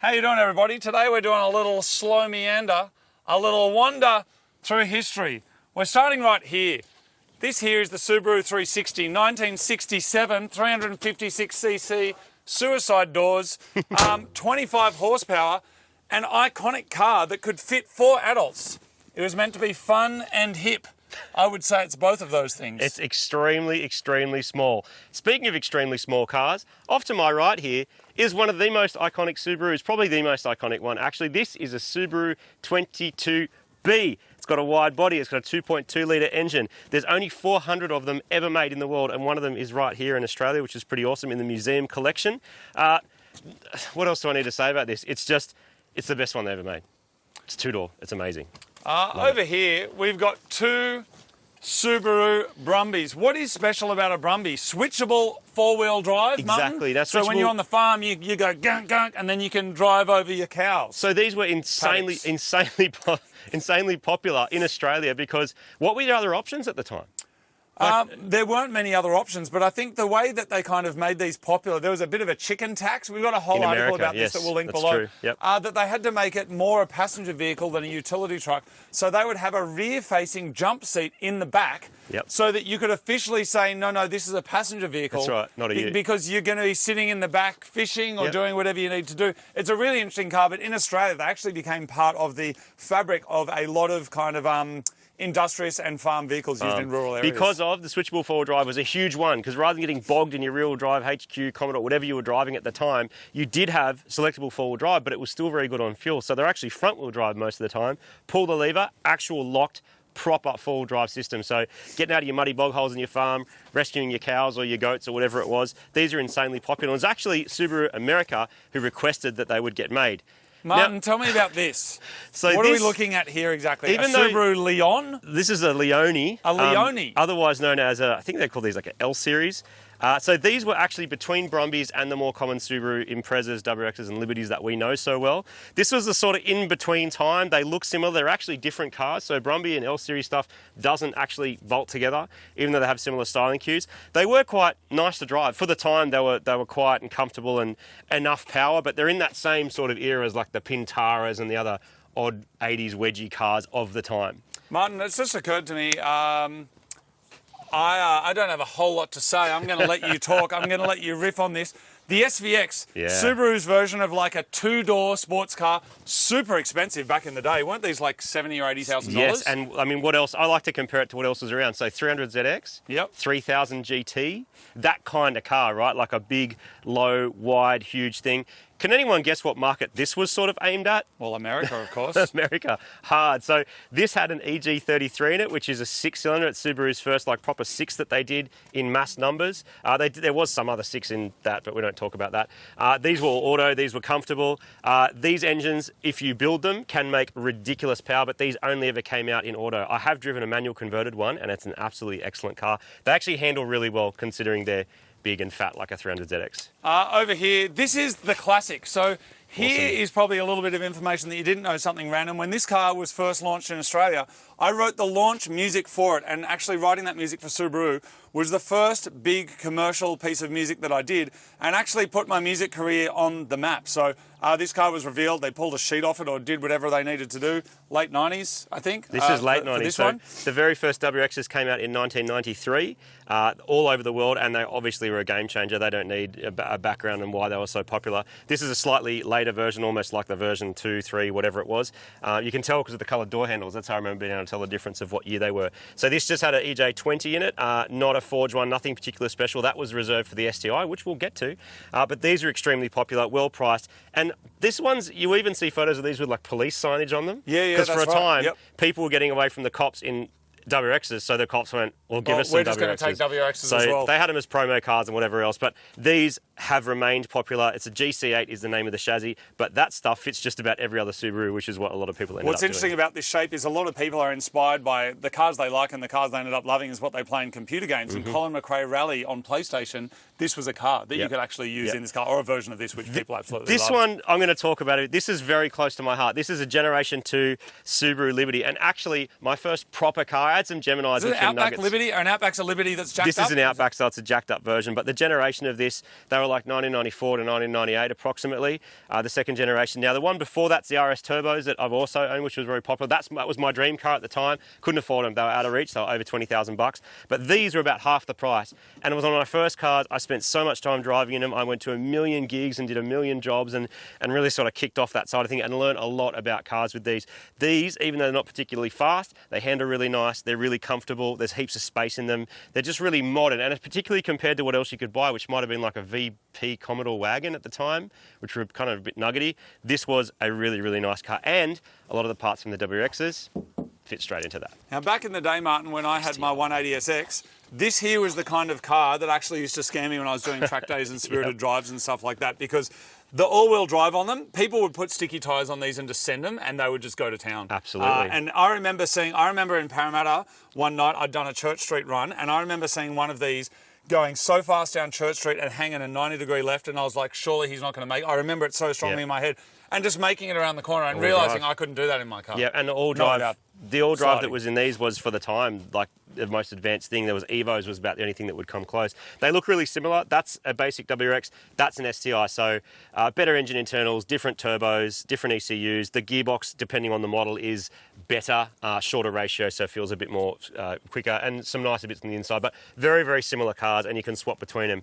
How you doing, everybody? Today we're doing a little slow meander, a little wander through history. We're starting right here. This here is the Subaru 360, 1967, 356cc, suicide doors, 25 horsepower, an iconic car that could fit 4 adults. It was meant to be fun and hip. I would say it's both of those things. It's extremely, extremely small. Speaking of extremely small cars, off to my right here is one of the most iconic Subarus, probably the most iconic one. Actually, this is a Subaru 22B. It's got a wide body, it's got a 2.2 litre engine. There's only 400 of them ever made in the world, and one of them is right here in Australia, which is pretty awesome, in the museum collection. What else do I need to say about this? It's the best one they ever made. It's 2-door, it's amazing. Over here, we've got 2 Subaru Brumbies. What is special about a Brumby? Switchable 4-wheel drive, Exactly. Martin? That's so when you're on the farm, you go gunk, gunk, and then you can drive over your cows. So these were insanely popular in Australia because what were the other options at the time? There weren't many other options, but I think the way that they kind of made these popular, there was a bit of a chicken tax. We've got a whole article about this that we'll link below. True. Yep. That they had to make it more a passenger vehicle than a utility truck. So they would have a rear-facing jump seat in the back so that you could officially say, no, this is a passenger vehicle. That's right, not a ute. Because you're going to be sitting in the back fishing or doing whatever you need to do. It's a really interesting car, but in Australia, they actually became part of the fabric of a lot of kind of industrious and farm vehicles used in rural areas. Because of the switchable 4-wheel drive was a huge one, because rather than getting bogged in your rear-wheel drive, HQ, Commodore, whatever you were driving at the time, you did have selectable 4-wheel drive, but it was still very good on fuel. So they're actually front-wheel drive most of the time. Pull the lever, actual locked, proper 4-wheel drive system. So getting out of your muddy bog holes in your farm, rescuing your cows or your goats or whatever it was, these are insanely popular. It was actually Subaru America who requested that they would get made. Martin, now, tell me about this. So what are we looking at here exactly? A Subaru Leon? This is a Leone. A Leone. Otherwise known as I think they call these like an L series. So these were actually between Brumbies and the more common Subaru Imprezas, WXs and Liberties that we know so well. This was the sort of in-between time. They look similar. They're actually different cars. So Brumby and L series stuff doesn't actually bolt together, even though they have similar styling cues. They were quite nice to drive. For the time, they were quiet and comfortable and enough power, but they're in that same sort of era as like the Pintaras and the other odd 80s wedgie cars of the time. Martin, it's just occurred to me, I don't have a whole lot to say. I'm going to let you talk. I'm going to let you riff on this. The SVX, Subaru's version of like a 2-door sports car, super expensive back in the day. Weren't these like $70,000 or $80,000? Yes, and I mean, what else? I like to compare it to what else was around. So 300ZX, 3000 GT, that kind of car, right? Like a big, low, wide, huge thing. Can anyone guess what market this was sort of aimed at? Well, America, of course. America, hard. So this had an EG33 in it, which is a 6-cylinder. It's Subaru's first like proper 6 that they did in mass numbers. There was some other 6 in that, but we don't talk about that. These were all auto. These were comfortable. These engines, if you build them, can make ridiculous power, but these only ever came out in auto. I have driven a manual converted one, and it's an absolutely excellent car. They actually handle really well considering they're big and fat like a 300ZX. Over here, this is the classic. So here is probably a little bit of information that you didn't know, something random. When this car was first launched in Australia, I wrote the launch music for it, and actually writing that music for Subaru was the first big commercial piece of music that I did, and actually put my music career on the map. So this car was revealed, they pulled a sheet off it or did whatever they needed to do. Late 90s, I think. This is late 90s. This so one. The very first WXs came out in 1993, all over the world, and they obviously were a game changer. They don't need a background on why they were so popular. This is a slightly later version, almost like the version 2, 3, whatever it was. You can tell because of the coloured door handles. That's how I remember being able to tell the difference of what year they were. So this just had an EJ20 in it, not a forged one, nothing particular special. That was reserved for the STI, which we'll get to. But these are extremely popular, well priced. And this one's, you even see photos of these with like police signage on them. Yeah, because for a time, Yep. people were getting away from the cops in WXs, so the cops went, well, give us some WXs. We're just going to take WXs as well. They had them as promo cars and whatever else, but these have remained popular. It's a GC8 is the name of the chassis, but that stuff fits just about every other Subaru, which is what a lot of people ended up doing. What's interesting about this shape is a lot of people are inspired by the cars they like, and the cars they ended up loving is what they play in computer games. And Colin McRae Rally on PlayStation this was a car that you Yep. could actually use Yep. in this car, or a version of this which people absolutely This love. one, I'm going to talk about it. This is very close to my heart. This is a Generation 2 Subaru Liberty. And actually, my first proper car, I had some Geminis. Is it which an are Outback nuggets. Liberty, or an Outback's a Liberty that's jacked This up? is an Outback, so it's a jacked up version. But the generation of this, they were like 1994 to 1998 approximately, the second generation. Now, the one before that's the RS Turbos that I've also owned, which was very popular. That was my dream car at the time. Couldn't afford them. They were out of reach. They were over $20,000. But these were about half the price. And it was on my first cars. I spent so much time driving in them. I went to a million gigs and did a million jobs and really sort of kicked off that side of thing and learned a lot about cars with these. These, even though they're not particularly fast, they handle really nice. They're really comfortable. There's heaps of space in them. They're just really modern. And it's particularly compared to what else you could buy, which might have been like a VP Commodore wagon at the time, which were kind of a bit nuggety. This was a really, really nice car. And a lot of the parts from the WRXs fit straight into that. Now, back in the day, Martin, when I had my 180SX, this here was the kind of car that actually used to scare me when I was doing track days and spirited drives and stuff like that, because the all-wheel drive on them, people would put sticky tyres on these and just send them, and they would just go to town. Absolutely. And I remember in Parramatta one night, I'd done a Church Street run, and I remember seeing one of these going so fast down Church Street and hanging a 90-degree left, and I was like, surely he's not going to make it. I remember it so strongly in my head. And just making it around the corner and realising I couldn't do that in my car. Yeah, and the all-drive that was in these was for the time, like the most advanced thing. There was Evos was about the only thing that would come close. They look really similar. That's a basic WRX. That's an STI. So better engine internals, different turbos, different ECUs. The gearbox, depending on the model, is better, shorter ratio, so it feels a bit more quicker, and some nicer bits on the inside. But very, very similar cars, and you can swap between them.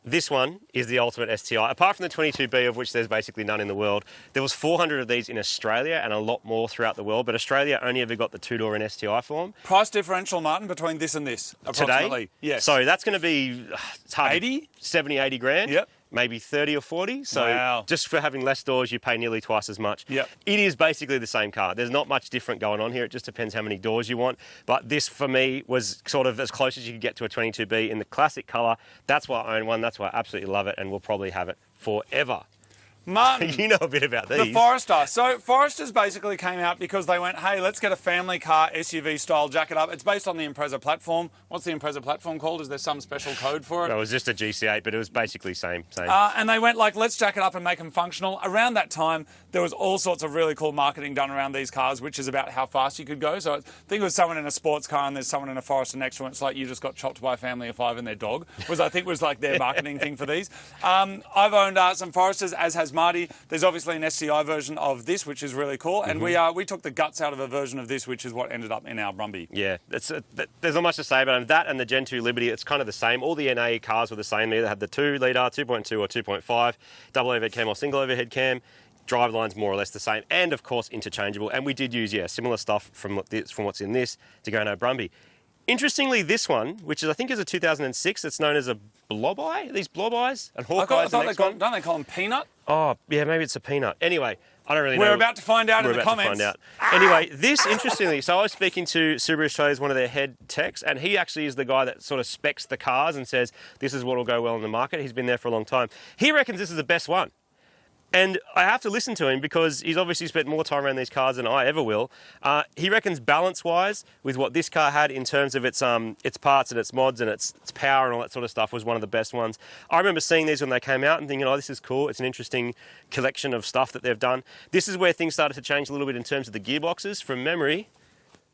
This one is the ultimate STI. Apart from the 22B, of which there's basically none in the world, there was 400 of these in Australia and a lot more throughout the world, but Australia only ever got the two-door in STI form. Price differential, Martin, between this and this, approximately? Today? Yes. So that's going to be, it's hard, 80? 70, 80 grand. Yep. Maybe 30 or 40. So just for having less doors, you pay nearly twice as much. Yep. It is basically the same car. There's not much different going on here. It just depends how many doors you want. But this, for me, was sort of as close as you could get to a 22B in the classic colour. That's why I own one. That's why I absolutely love it, and will probably have it forever. Martin, You know a bit about these. the Forester. So Foresters basically came out because they went, hey, let's get a family car, SUV style, jack it up. It's based on the Impreza platform. What's the Impreza platform called? Is there some special code for it? No, it was just a GC8, but it was basically same. And they went like, let's jack it up and make them functional. Around that time, there was all sorts of really cool marketing done around these cars, which is about how fast you could go. So I think it was someone in a sports car and there's someone in a Forester next to it. It's like you just got chopped by a family of 5 and their dog, was like their marketing thing for these. I've owned some Foresters, as has Marty. There's obviously an STI version of this, which is really cool. And we took the guts out of a version of this, which is what ended up in our Brumby. Yeah, there's not much to say about it. That and the Gen 2 Liberty, it's kind of the same. All the NA cars were the same. They either had the 2-litre, 2.2 or 2.5, double overhead cam or single overhead cam. Drivelines more or less the same, and of course interchangeable. And we did use similar stuff from what's in this to go in our Brumby. Interestingly, this one, which I think is a 2006, it's known as a blob eye. These blob eyes and hawk eyes. Don't they call them peanut? Oh, yeah, maybe it's a peanut. Anyway, I don't really know. We're about to find out in the comments. We're about to find out. Anyway, this, interestingly, so I was speaking to Subaru Australia's one of their head techs, and he actually is the guy that sort of specs the cars and says, this is what will go well in the market. He's been there for a long time. He reckons this is the best one. And I have to listen to him because he's obviously spent more time around these cars than I ever will. He reckons balance-wise, with what this car had in terms of its parts and its mods and its power and all that sort of stuff, was one of the best ones. I remember seeing these when they came out and thinking, oh, this is cool. It's an interesting collection of stuff that they've done. This is where things started to change a little bit in terms of the gearboxes. From memory,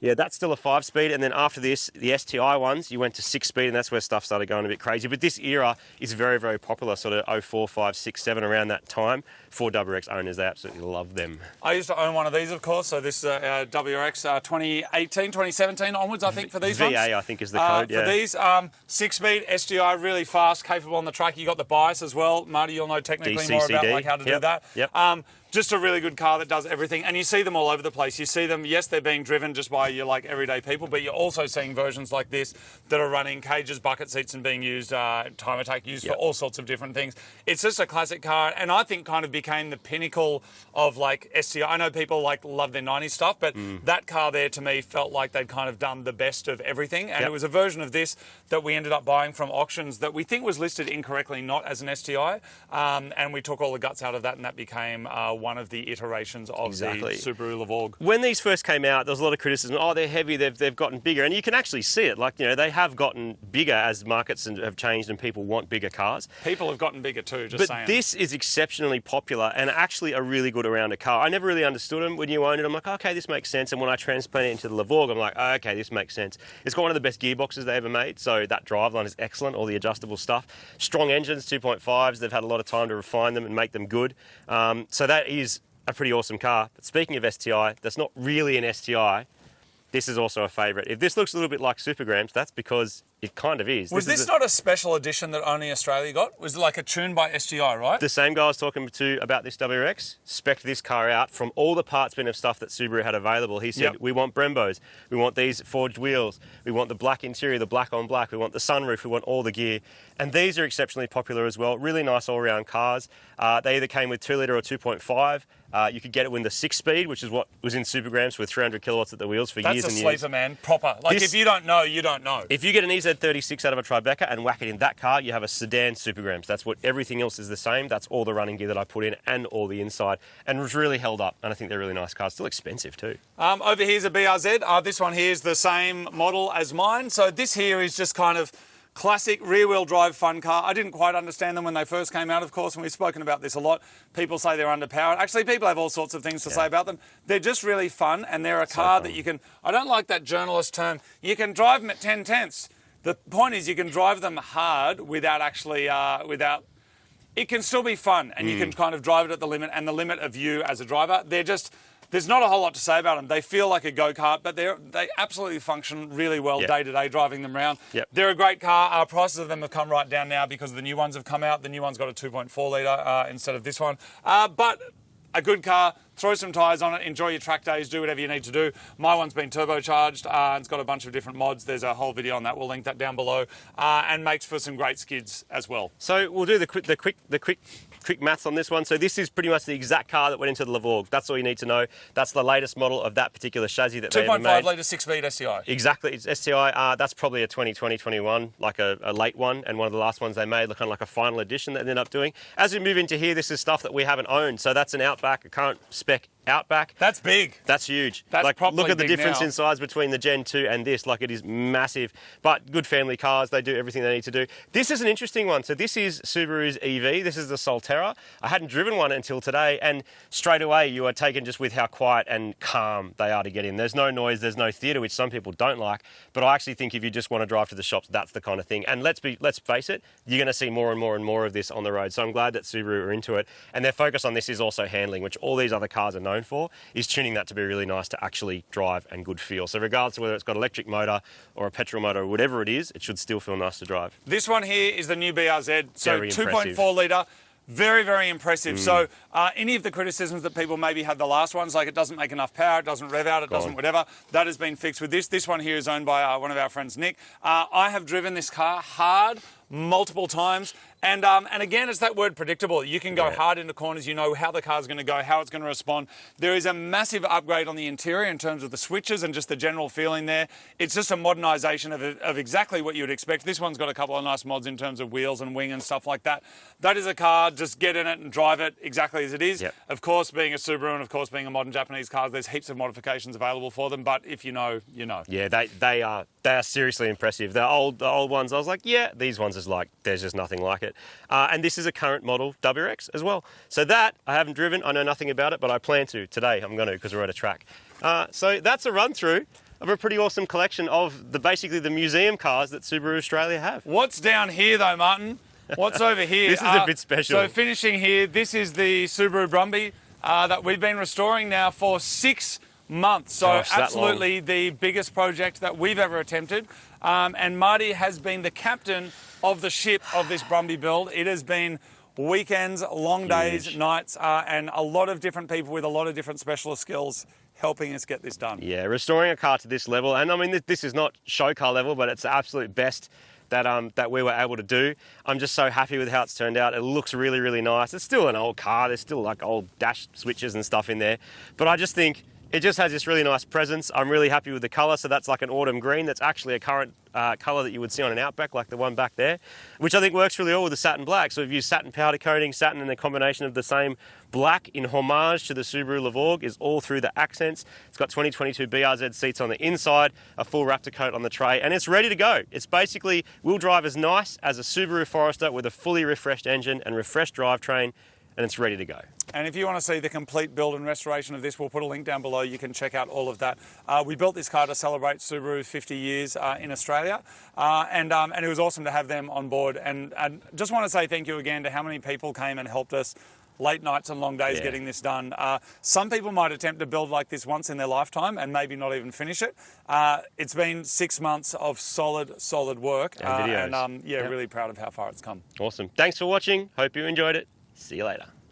yeah, that's still a 5-speed, and then after this, the STI ones, you went to 6-speed, and that's where stuff started going a bit crazy. But this era is very, very popular, sort of 04, 5, 6, 7, around that time. For WRX owners, they absolutely love them. I used to own one of these, of course, so this WRX 2018, 2017 onwards, I think, for these ones. VA, I think, is the code, For these, 6-speed, STI, really fast, capable on the track. You got the bias as well. Marty, you'll know technically more about how to do that. Yep. Just a really good car that does everything. And you see them all over the place. You see them, yes, they're being driven just by your everyday people, but you're also seeing versions like this that are running cages, bucket seats, and being used, time attack used for all sorts of different things. It's just a classic car, and I think kind of became the pinnacle of STI. I know people love their 90s stuff, but that car there to me felt like they'd kind of done the best of everything. And it was a version of this that we ended up buying from auctions that we think was listed incorrectly, not as an STI. And we took all the guts out of that, and that became one of the iterations of the Subaru Levorg. When these first came out, there was a lot of criticism. oh, they're heavy, they've gotten bigger. And you can actually see it. Like, they have gotten bigger as markets have changed and people want bigger cars. People have gotten bigger too, just but saying. This is exceptionally popular and actually a really good all-rounder car. I never really understood them. When you own it, I'm like, okay, this makes sense. And when I transplant it into the Levorg, I'm like, oh, okay, this makes sense. It's got one of the best gearboxes they ever made, so that driveline is excellent, all the adjustable stuff. Strong engines, 2.5s. They've had a lot of time to refine them and make them good. So that is a pretty awesome car. But speaking of STI, that's not really an STI. This is also a favourite. If this looks a little bit like Supergrams, that's because it kind of is. Was this not a special edition that only Australia got? Was it like a tune by STI, right? The same guy I was talking to about this WRX spec'd this car out from all the parts bin of stuff that Subaru had available. He said, we want Brembos, we want these forged wheels, we want the black interior, the black on black, we want the sunroof, we want all the gear. And these are exceptionally popular as well. Really nice all-round cars. They either came with 2 litre or 2.5. You could get it with the 6-speed, which is what was in Supergrams with 300 kilowatts at the wheels for years and years. That's a sleeper, man. Proper. Like, if you don't know, you don't know. If you get an EZ36 out of a Tribeca and whack it in that car, you have a sedan Supergrams. That's what everything else is the same. That's all the running gear that I put in and all the inside. And it was really held up. And I think they're really nice cars. Still expensive too. Over here's a BRZ. This one here is the same model as mine. So this here is just kind of classic rear-wheel drive fun car. I didn't quite understand them when they first came out, of course, and we've spoken about this a lot. People say they're underpowered. Actually, people have all sorts of things to say about them. They're just really fun, and they're a car that you can... I don't like that journalist term. You can drive them at 10 tenths. The point is you can drive them hard without actually... It can still be fun, and you can kind of drive it at the limit, and the limit of you as a driver. They're just... There's not a whole lot to say about them. They feel like a go-kart, but they absolutely function really well day-to-day driving them around. They're a great car. Our prices of them have come right down now because the new ones have come out. The new one's got a 2.4 litre instead of this one. But a good car. Throw some tyres on it, enjoy your track days, do whatever you need to do. My one's been turbocharged, and it's got a bunch of different mods. There's a whole video on that. We'll link that down below, and makes for some great skids as well. So we'll do the quick maths on this one. So this is pretty much the exact car that went into the Levorg. That's all you need to know. That's the latest model of that particular chassis that they ever made. 2.5 litre 6-speed STI. Exactly, it's STI. That's probably a 2020-21, like a late one, and one of the last ones they made, kind of like a final edition that they ended up doing. As we move into here, this is stuff that we haven't owned. So that's an Outback, a current spec Outback. That's big. That's huge. That's like, properly look at the big difference now. in size between the Gen 2 and this. Like, it is massive. But good family cars. They do everything they need to do. This is an interesting one. So this is Subaru's EV. This is the Solterra. I hadn't driven one until today, and straight away you are taken just with how quiet and calm they are to get in. There's no noise. There's no theatre, which some people don't like. But I actually think if you just want to drive to the shops, that's the kind of thing. And let's face it, you're going to see more and more and more of this on the road. So I'm glad that Subaru are into it. And their focus on this is also handling, which all these other cars are known for, is tuning that to be really nice to actually drive and good feel. So regardless of whether it's got electric motor or a petrol motor or whatever it is, it should still feel nice to drive. This one here is the new BRZ. So Very 2.4 litre. Very, very impressive. So any of the criticisms that people maybe had the last ones, like it doesn't make enough power, it doesn't rev out, it doesn't whatever, that has been fixed with this. This one here is owned by one of our friends, Nick. I have driven this car hard multiple times. And again, it's that word predictable. You can go hard into corners. You know how the car's going to go, how it's going to respond. There is a massive upgrade on the interior in terms of the switches and just the general feeling there. It's just a modernisation of exactly what you would expect. This one's got a couple of nice mods in terms of wheels and wing and stuff like that. That is a car, just get in it and drive it exactly as it is. Of course, being a Subaru and of course being a modern Japanese car, there's heaps of modifications available for them. But if you know, you know. Yeah, they are seriously impressive. The old ones, I was like, yeah, these ones is like, there's just nothing like it. And this is a current model WRX as well. So that I haven't driven, I know nothing about it, but I plan to today. I'm going to because we're at a track. So that's a run through of a pretty awesome collection of basically the museum cars that Subaru Australia have. What's down here though, Martin? What's over here? This is a bit special. So finishing here, this is the Subaru Brumby that we've been restoring now for 6 months. So Gosh, absolutely the biggest project that we've ever attempted. And Marty has been the captain of the ship of this Brumby build. It has been weekends, long days, nights, and a lot of different people with a lot of different specialist skills helping us get this done. Yeah, restoring a car to this level, and I mean, this is not show car level, but it's the absolute best that we were able to do. I'm just so happy with how it's turned out. It looks really, really nice. It's still an old car. There's still like old dash switches and stuff in there. But I just think It just has this really nice presence. I'm really happy with the colour. So that's like an autumn green. That's actually a current colour that you would see on an Outback, like the one back there, which I think works really well with the satin black. So we've used satin powder coating, satin and a combination of the same black in homage to the Subaru Levorg is all through the accents. It's got 2022 BRZ seats on the inside, a full Raptor coat on the tray, and it's ready to go. It's basically will drive as nice as a Subaru Forester with a fully refreshed engine and refreshed drivetrain, and it's ready to go. And if you want to see the complete build and restoration of this, we'll put a link down below. You can check out all of that. We built this car to celebrate Subaru 50 years in Australia, and it was awesome to have them on board. And just want to say thank you again to how many people came and helped us. Late nights and long days getting this done. Some people might attempt to build like this once in their lifetime and maybe not even finish it. It's been 6 months of solid work, and really proud of how far it's come. Awesome. Thanks for watching. Hope you enjoyed it. See you later.